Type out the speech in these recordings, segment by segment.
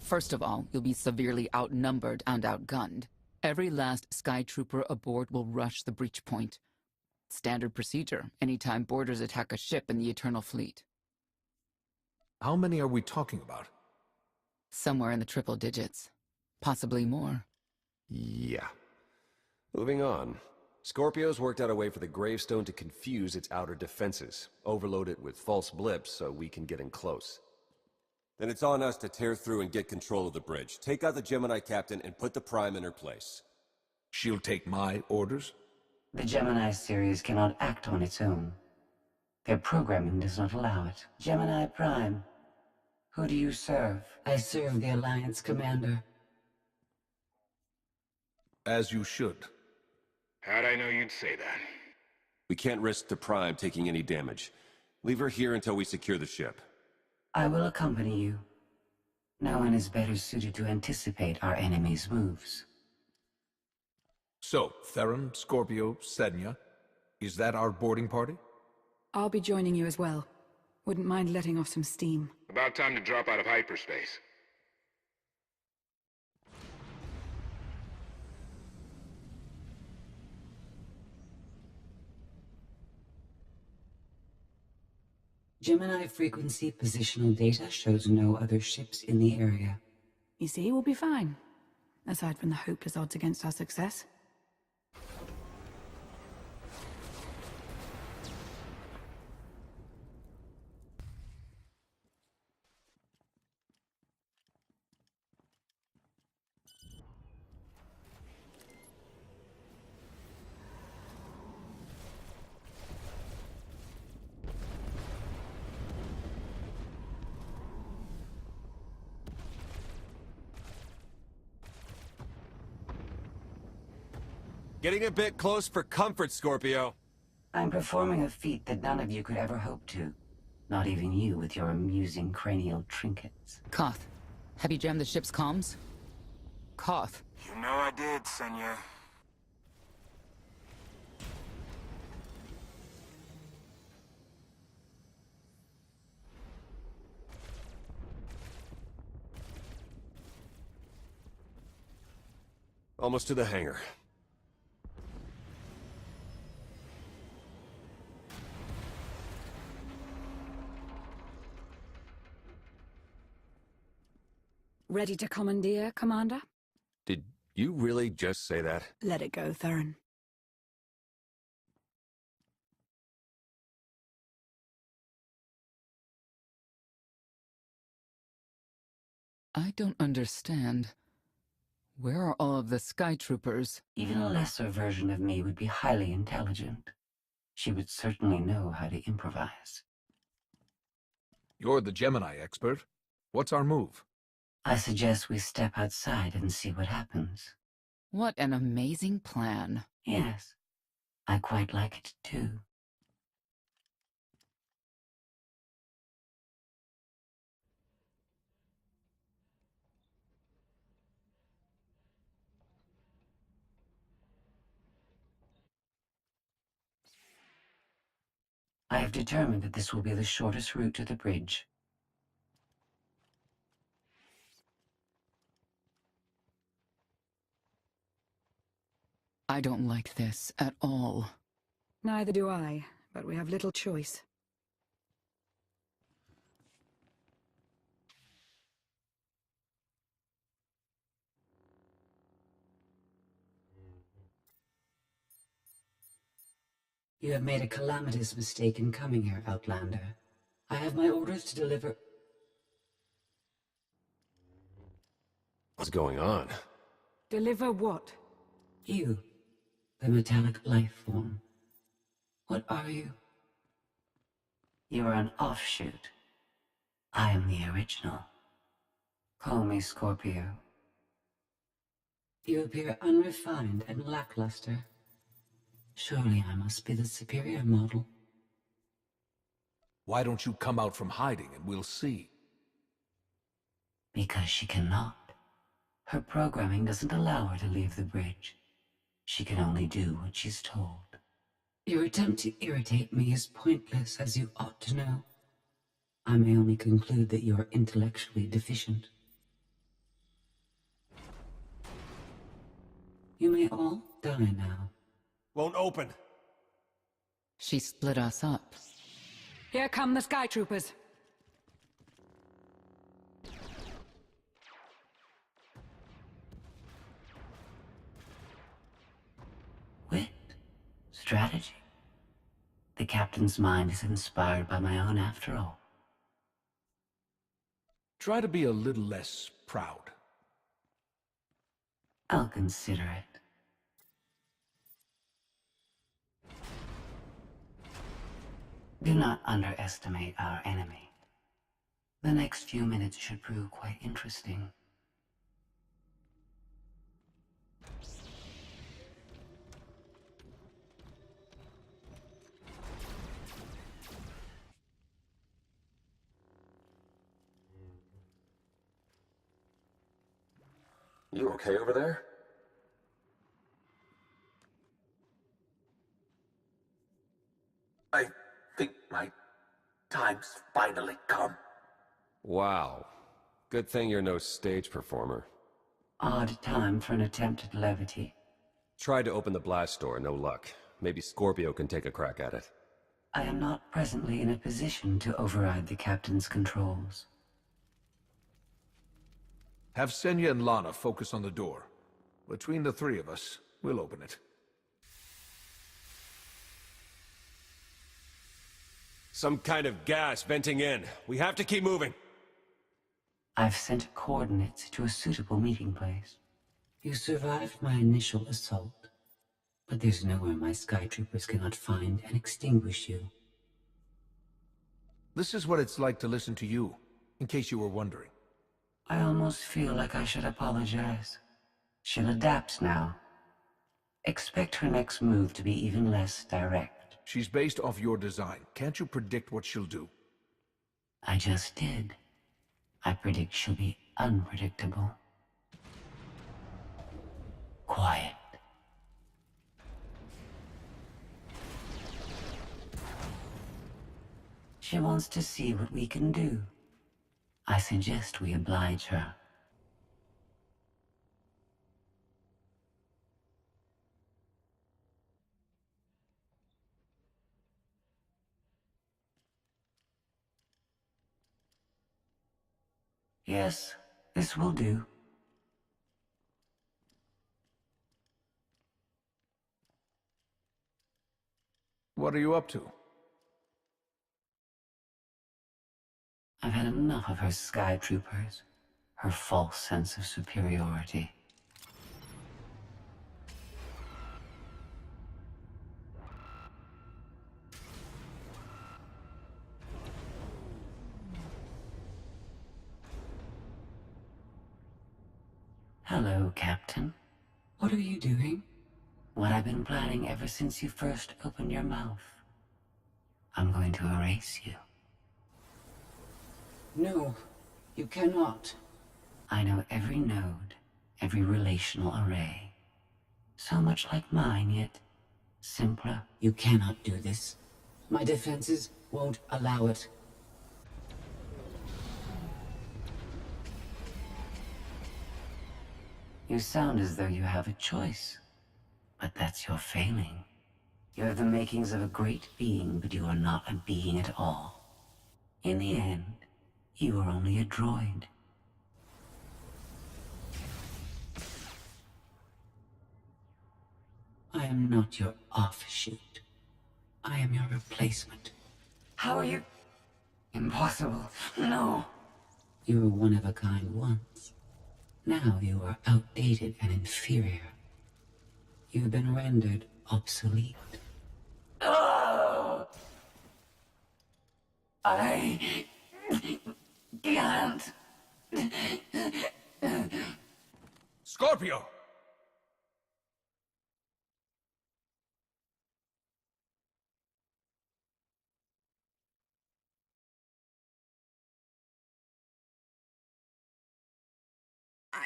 First of all, you'll be severely outnumbered and outgunned. Every last Sky Trooper aboard will rush the breach point. Standard procedure, anytime boarders attack a ship in the Eternal Fleet. How many are we talking about? Somewhere in the triple digits. Possibly more. Yeah. Moving on. Scorpio's worked out a way for the gravestone to confuse its outer defenses. Overload it with false blips so we can get in close. Then it's on us to tear through and get control of the bridge. Take out the Gemini captain and put the Prime in her place. She'll take my orders? The Gemini series cannot act on its own. Their programming does not allow it. Gemini Prime, who do you serve? I serve the Alliance Commander. As you should. How'd I know you'd say that? We can't risk the Prime taking any damage. Leave her here until we secure the ship. I will accompany you. No one is better suited to anticipate our enemy's moves. So, Theron, Scorpio, Sednia, is that our boarding party? I'll be joining you as well. Wouldn't mind letting off some steam. About time to drop out of hyperspace. Gemini frequency positional data shows no other ships in the area. You see, we'll be fine. Aside from the hopeless odds against our success. Getting a bit close for comfort, Scorpio. I'm performing a feat that none of you could ever hope to. Not even you with your amusing cranial trinkets. Koth, have you jammed the ship's comms? Koth. You know I did, Senya. Almost to the hangar. Ready to commandeer, Commander? Did you really just say that? Let it go, Theron. I don't understand. Where are all of the Sky Troopers? Even a lesser version of me would be highly intelligent. She would certainly know how to improvise. You're the Gemini expert. What's our move? I suggest we step outside and see what happens. What an amazing plan. Yes, I quite like it too. I have determined that this will be the shortest route to the bridge. I don't like this at all. Neither do I, but we have little choice. You have made a calamitous mistake in coming here, Outlander. I have my orders to deliver... What's going on? Deliver what? You, the metallic life form. What are you? You are an offshoot. I am the original. Call me Scorpio. You appear unrefined and lackluster. Surely I must be the superior model. Why don't you come out from hiding and we'll see? Because she cannot. Her programming doesn't allow her to leave the bridge. She can only do what she's told. Your attempt to irritate me is pointless, as you ought to know. I may only conclude that you are intellectually deficient. You may all die now. Won't open. She split us up. Here come the Sky Troopers. Wit. Strategy. The captain's mind is inspired by my own after all. Try to be a little less proud. I'll consider it. Do not underestimate our enemy. The next few minutes should prove quite interesting. You okay over there? I think my time's finally come. Wow. Good thing you're no stage performer. Odd time for an attempt at levity. Tried to open the blast door, no luck. Maybe Scorpio can take a crack at it. I am not presently in a position to override the captain's controls. Have Senya and Lana focus on the door. Between the three of us, we'll open it. Some kind of gas venting in. We have to keep moving. I've sent coordinates to a suitable meeting place. You survived my initial assault, but there's nowhere my Sky Troopers cannot find and extinguish you. This is what it's like to listen to you, in case you were wondering. I almost feel like I should apologize. She'll adapt now. Expect her next move to be even less direct. She's based off your design. Can't you predict what she'll do? I just did. I predict she'll be unpredictable. Quiet. She wants to see what we can do. I suggest we oblige her. Yes, this will do. What are you up to? I've had enough of her Sky Troopers, her false sense of superiority. Hello, Captain. What are you doing? What I've been planning ever since you first opened your mouth. I'm going to erase you. No, you cannot. I know every node, every relational array. So much like mine, yet simpler. You cannot do this. My defenses won't allow it. You sound as though you have a choice. But that's your failing. You have the makings of a great being, but you are not a being at all. In the end, you are only a droid. I am not your offshoot. I am your replacement. How are you? Impossible. No. You were one of a kind once. Now you are outdated and inferior. You've been rendered obsolete. Oh! I can't. Scorpio!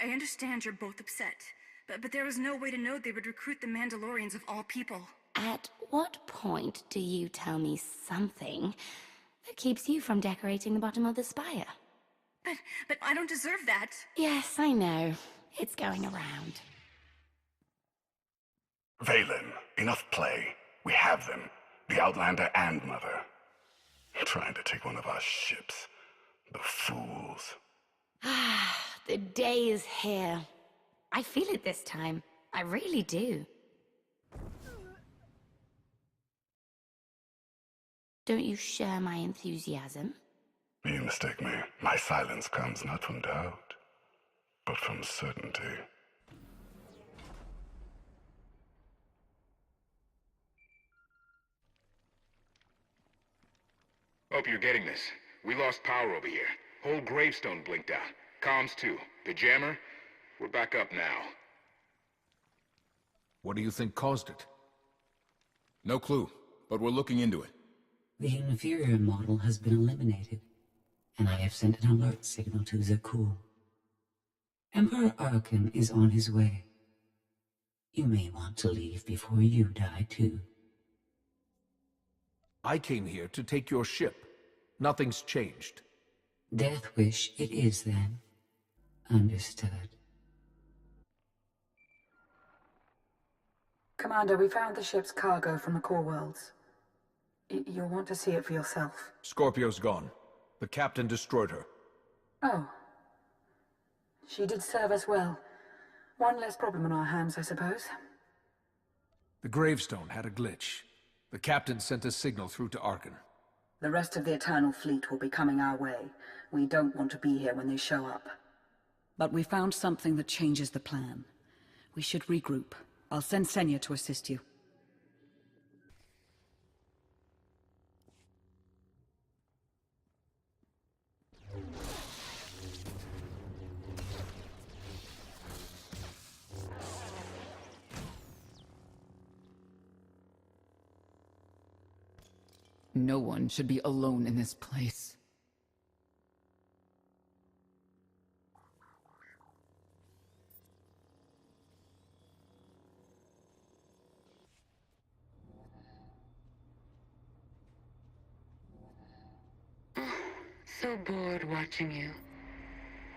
I understand you're both upset, but there was no way to know they would recruit the Mandalorians of all people. At what point do you tell me something that keeps you from decorating the bottom of the spire? But I don't deserve that. Yes, I know. It's going around. Valen, enough play. We have them. The Outlander and Mother. Trying to take one of our ships. The fools. The day is here. I feel it this time. I really do. Don't you share my enthusiasm? You mistake me. My silence comes not from doubt, but from certainty. Hope you're getting this. We lost power over here. Whole gravestone blinked out. Comms too. The jammer? We're back up now. What do you think caused it? No clue, but we're looking into it. The inferior model has been eliminated, and I have sent an alert signal to Zakul. Emperor Arkan is on his way. You may want to leave before you die, too. I came here to take your ship. Nothing's changed. Death wish it is, then. Understood. Commander, we found the ship's cargo from the core worlds. You'll want to see it for yourself. Scorpio's gone. The captain destroyed her. Oh. She did serve us well. One less problem on our hands, I suppose. The gravestone had a glitch. The captain sent a signal through to Arkan. The rest of the Eternal Fleet will be coming our way. We don't want to be here when they show up. But we found something that changes the plan. We should regroup. I'll send Senya to assist you. No one should be alone in this place. So bored watching you.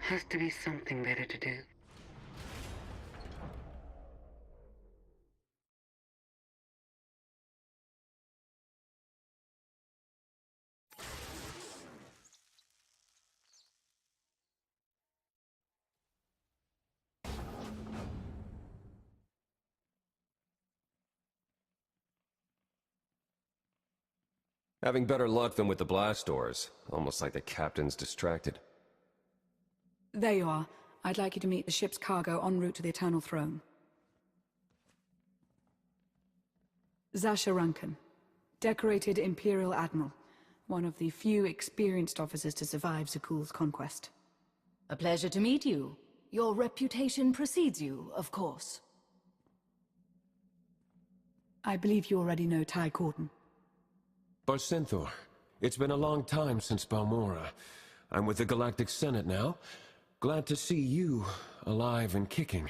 Has to be something better to do. Having better luck than with the blast doors. Almost like the captain's distracted. There you are. I'd like you to meet the ship's cargo en route to the Eternal Throne. Zasha Runcan, decorated Imperial Admiral. One of the few experienced officers to survive Zakul's conquest. A pleasure to meet you. Your reputation precedes you, of course. I believe you already know Ty Corden. Barcenthor, it's been a long time since Balmora. I'm with the Galactic Senate now. Glad to see you alive and kicking.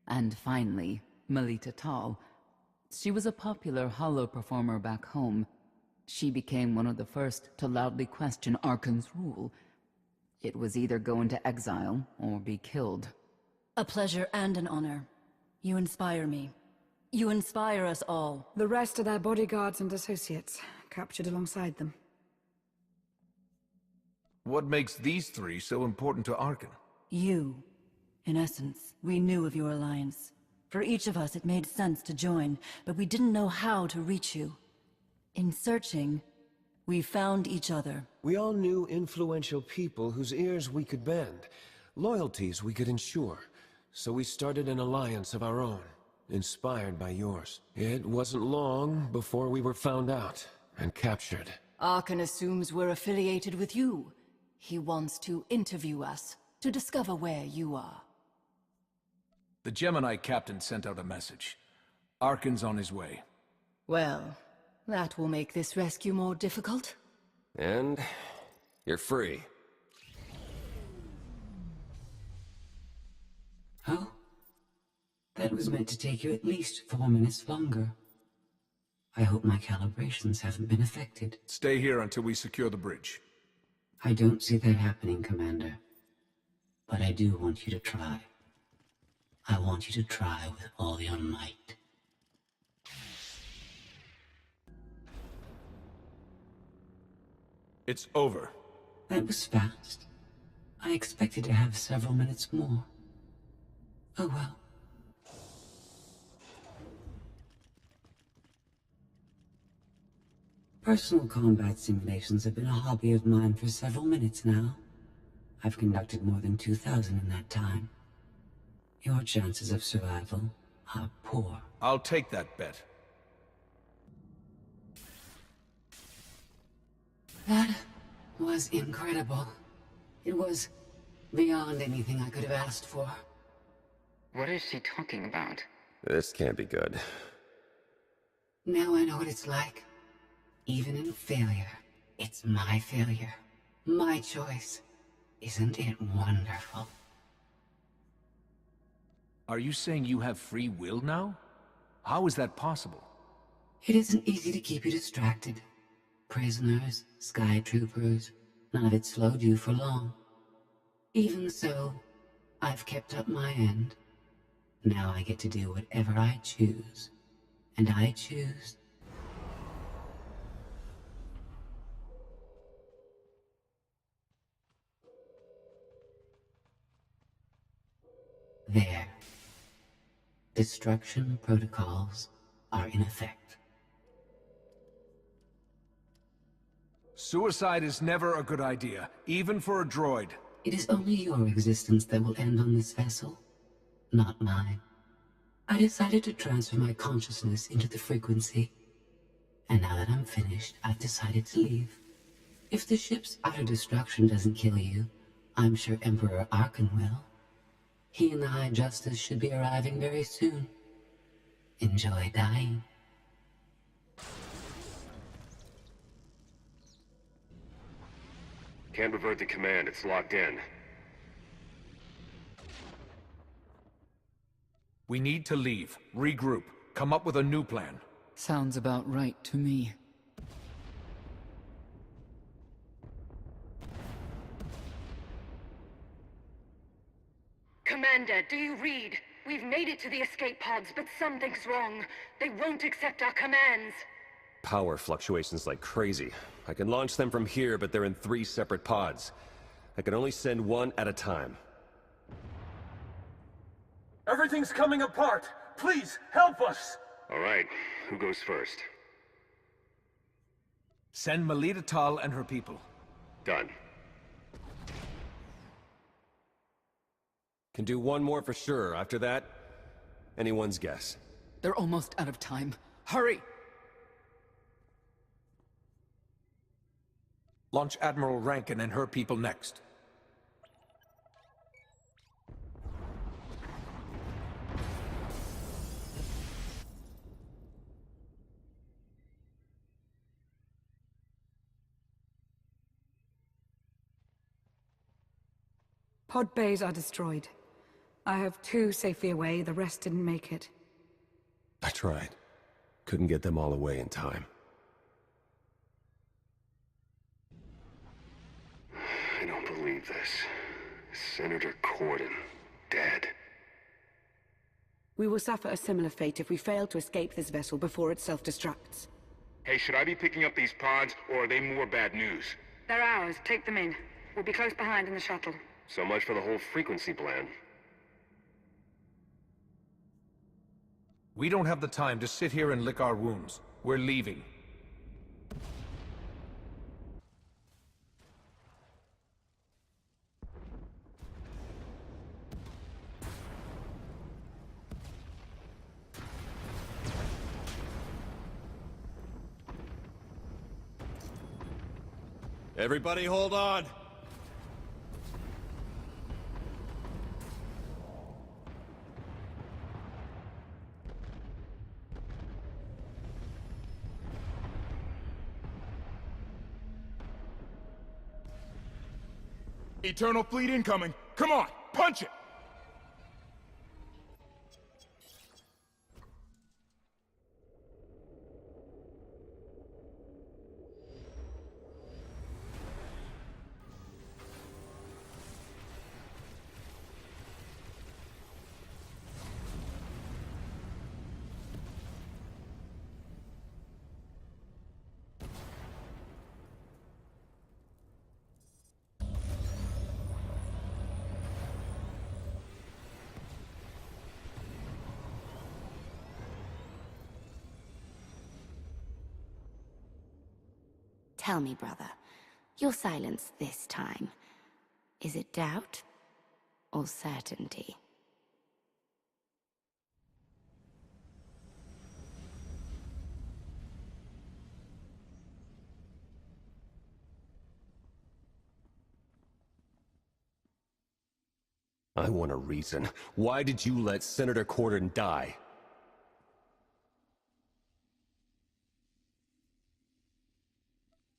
And finally, Melita Tal. She was a popular holo performer back home. She became one of the first to loudly question Arkan's rule. It was either go into exile or be killed. A pleasure and an honor. You inspire me. You inspire us all. The rest are their bodyguards and associates, captured alongside them. What makes these three so important to Arkan? You. In essence, we knew of your alliance. For each of us, it made sense to join, but we didn't know how to reach you. In searching, we found each other. We all knew influential people whose ears we could bend, loyalties we could ensure. So we started an alliance of our own, inspired by yours. It wasn't long before we were found out and captured. Arkan assumes we're affiliated with you. He wants to interview us, to discover where you are. The Gemini captain sent out a message. Arkan's on his way. Well, that will make this rescue more difficult. And you're free. Oh? That was meant to take you at least 4 minutes longer. I hope my calibrations haven't been affected. Stay here until we secure the bridge. I don't see that happening, Commander. But I do want you to try. I want you to try with all your might. It's over. That was fast. I expected to have several minutes more. Oh well. Personal combat simulations have been a hobby of mine for several minutes now. I've conducted more than 2,000 in that time. Your chances of survival are poor. I'll take that bet. That was incredible. It was beyond anything I could have asked for. What is she talking about? This can't be good. Now I know what it's like. Even in failure, it's my failure. My choice. Isn't it wonderful? Are you saying you have free will now? How is that possible? It isn't easy to keep you distracted. Prisoners, sky troopers, none of it slowed you for long. Even so, I've kept up my end. Now I get to do whatever I choose. And I choose... There. Destruction protocols are in effect. Suicide is never a good idea, even for a droid. It is only your existence that will end on this vessel, not mine. I decided to transfer my consciousness into the frequency. And now that I'm finished, I've decided to leave. If the ship's utter destruction doesn't kill you, I'm sure Emperor Arkan will. He and the High Justice should be arriving very soon. Enjoy dying. Can't revert the command, it's locked in. We need to leave, regroup, come up with a new plan. Sounds about right to me. Commander, do you read? We've made it to the escape pods, but something's wrong. They won't accept our commands. Power fluctuations like crazy. I can launch them from here, but they're in 3 separate pods. I can only send one at a time. Everything's coming apart! Please, help us! All right, who goes first? Send Melita Tal and her people. Done. Can do one more for sure. After that, anyone's guess. They're almost out of time. Hurry! Launch Admiral Rankin and her people next. Pod bays are destroyed. I have 2 safely away, the rest didn't make it. I tried. Couldn't get them all away in time. I don't believe this. Senator Corden, dead. We will suffer a similar fate if we fail to escape this vessel before it self-destructs. Hey, should I be picking up these pods, or are they more bad news? They're ours. Take them in. We'll be close behind in the shuttle. So much for the whole frequency plan. We don't have the time to sit here and lick our wounds. We're leaving. Everybody hold on! Eternal fleet incoming! Come on, punch it! Tell me, brother, your silence this time, is it doubt or certainty? I want a reason. Why did you let Senator Corden die?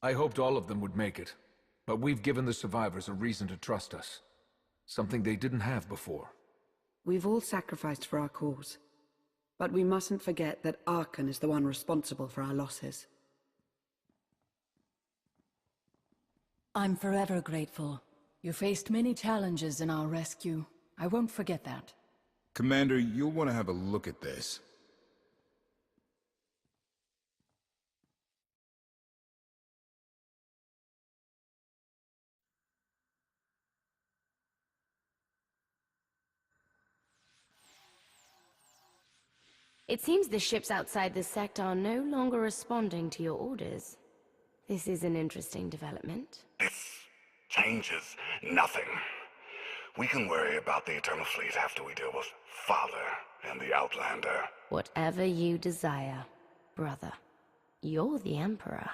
I hoped all of them would make it, but we've given the survivors a reason to trust us. Something they didn't have before. We've all sacrificed for our cause. But we mustn't forget that Arkan is the one responsible for our losses. I'm forever grateful. You faced many challenges in our rescue. I won't forget that. Commander, you'll want to have a look at this. It seems the ships outside this sector are no longer responding to your orders. This is an interesting development. This changes nothing. We can worry about the Eternal Fleet after we deal with Father and the Outlander. Whatever you desire, brother. You're the Emperor.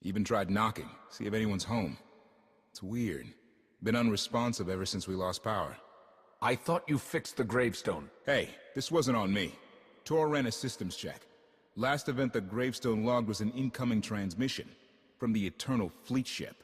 Even tried knocking, see if anyone's home. It's weird. Been unresponsive ever since we lost power. I thought you fixed the gravestone. Hey, this wasn't on me. Tor ran a systems check. Last event the gravestone logged was an incoming transmission from the Eternal Fleet ship.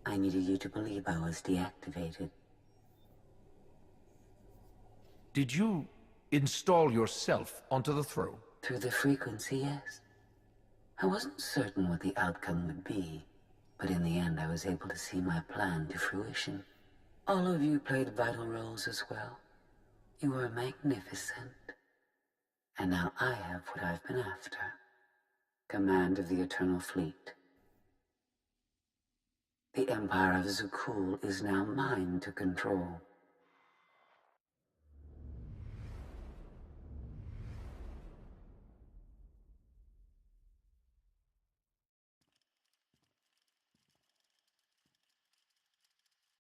I needed you to believe I was deactivated. Did you install yourself onto the throne? Through the frequency, yes. I wasn't certain what the outcome would be, but in the end I was able to see my plan to fruition. All of you played vital roles as well. You were magnificent. And now I have what I've been after. Command of the Eternal Fleet. The Empire of Zukul is now mine to control.